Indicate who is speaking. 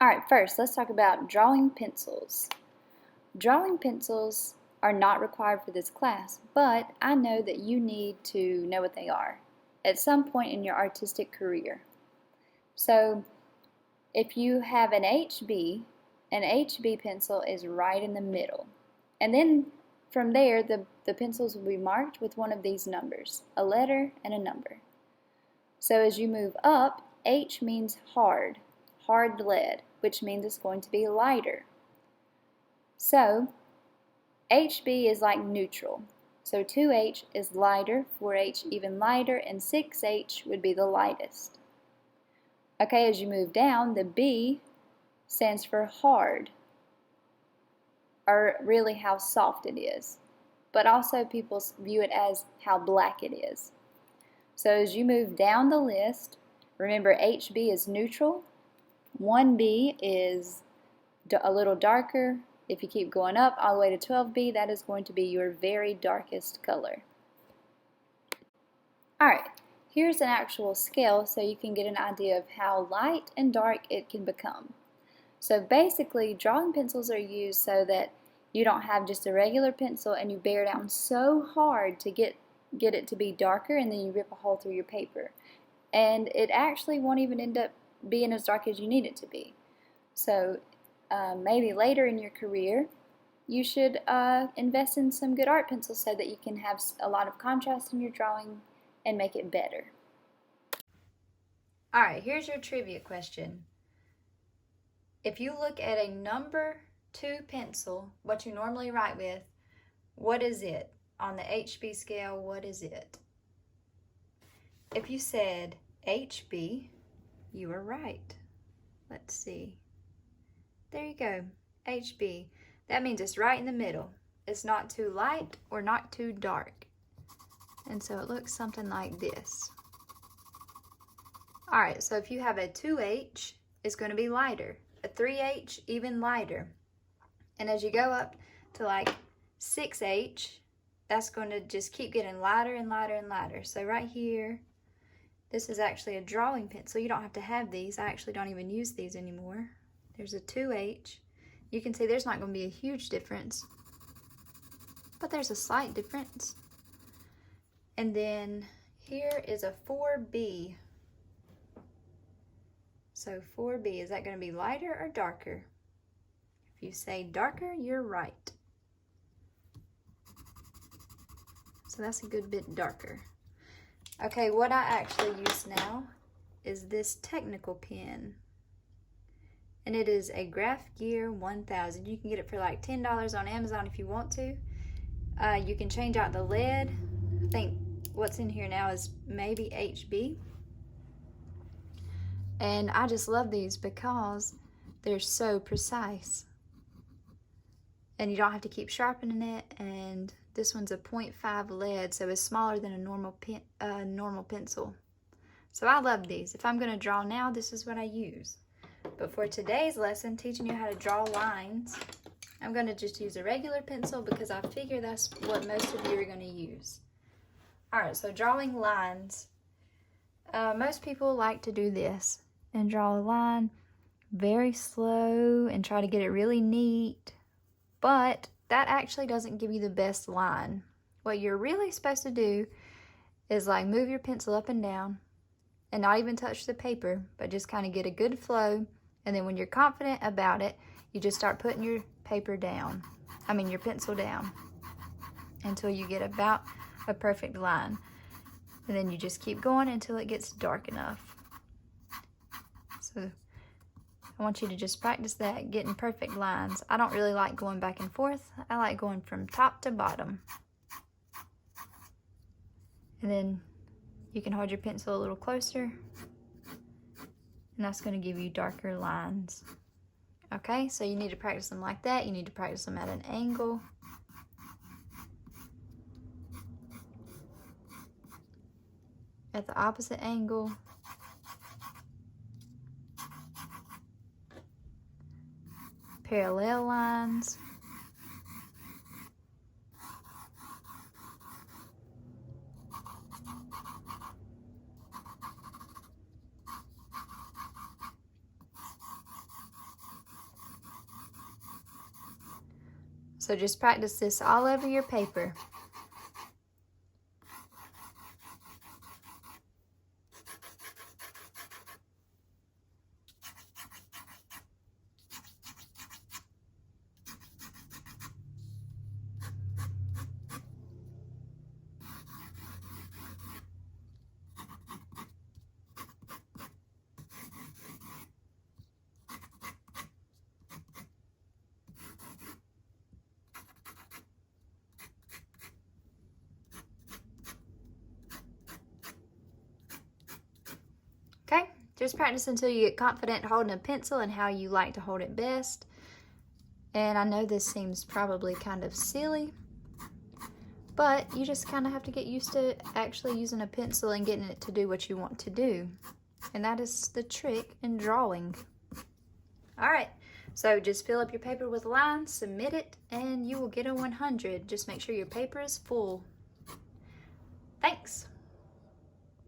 Speaker 1: Alright, first let's talk about drawing pencils. Drawing pencils are not required for this class, but I know that you need to know what they are at some point in your artistic career. So if you have an HB pencil is right in the middle. And then from there, the pencils will be marked with one of these numbers, a letter and a number. So as you move up, H means hard lead, which means it's going to be lighter. So HB is like neutral. So 2H is lighter, 4H even lighter, and 6H would be the lightest. Okay, as you move down, the B stands for hard, or really how soft it is. But also people view it as how black it is. So as you move down the list, remember HB is neutral, 1B is a little darker. If you keep going up all the way to 12B, that is going to be your very darkest color. Alright, here's an actual scale so you can get an idea of how light and dark it can become. So basically, drawing pencils are used so that you don't have just a regular pencil and you bear down so hard to get it to be darker, and then you rip a hole through your paper. And it actually won't even end up being as dark as you need it to be. So maybe later in your career, you should invest in some good art pencils so that you can have a lot of contrast in your drawing and make it better. Alright, here's your trivia question. If you look at a number 2 pencil, what you normally write with, what is it? On the HB scale, what is it? If you said HB, you were right. Let's see. There you go, HB. That means it's right in the middle. It's not too light or not too dark. And so it looks something like this. Alright, so if you have a 2H, it's going to be lighter. A 3H, even lighter. And as you go up to like 6H, that's going to just keep getting lighter and lighter and lighter. So right here, this is actually a drawing pencil. You don't have to have these. I actually don't even use these anymore. There's a 2H. You can see there's not going to be a huge difference, but there's a slight difference. And then here is a 4B. So 4B, is that going to be lighter or darker? If you say darker, you're right. So that's a good bit darker. Okay, what I actually use now is this technical pen. And it is a Graph Gear 1000. You can get it for like $10 on Amazon if you want to. You can change out the lead. I think what's in here now is maybe HB. And I just love these because they're so precise. And you don't have to keep sharpening it. And this one's a 0.5 lead, so it's smaller than a normal pencil. So I love these. If I'm going to draw now, this is what I use. But for today's lesson, teaching you how to draw lines, I'm going to just use a regular pencil because I figure that's what most of you are going to use. Alright, so drawing lines. Most people like to do this and draw a line very slow and try to get it really neat. But that actually doesn't give you the best line. What you're really supposed to do is like move your pencil up and down and not even touch the paper, but just kind of get a good flow. And then when you're confident about it, you just start putting your paper down. Your pencil down until you get about a perfect line. And then you just keep going until it gets dark enough. So I want you to just practice that, getting perfect lines. I don't really like going back and forth. I like going from top to bottom. And then you can hold your pencil a little closer, and that's going to give you darker lines. Okay, so you need to practice them like that. You need to practice them at an angle. At the opposite angle. Parallel lines. So just practice this all over your paper. Okay, just practice until you get confident holding a pencil and how you like to hold it best. And I know this seems probably kind of silly, but you just kind of have to get used to actually using a pencil and getting it to do what you want to do. And that is the trick in drawing. All right, so just fill up your paper with lines, submit it, and you will get a 100. Just make sure your paper is full. Thanks.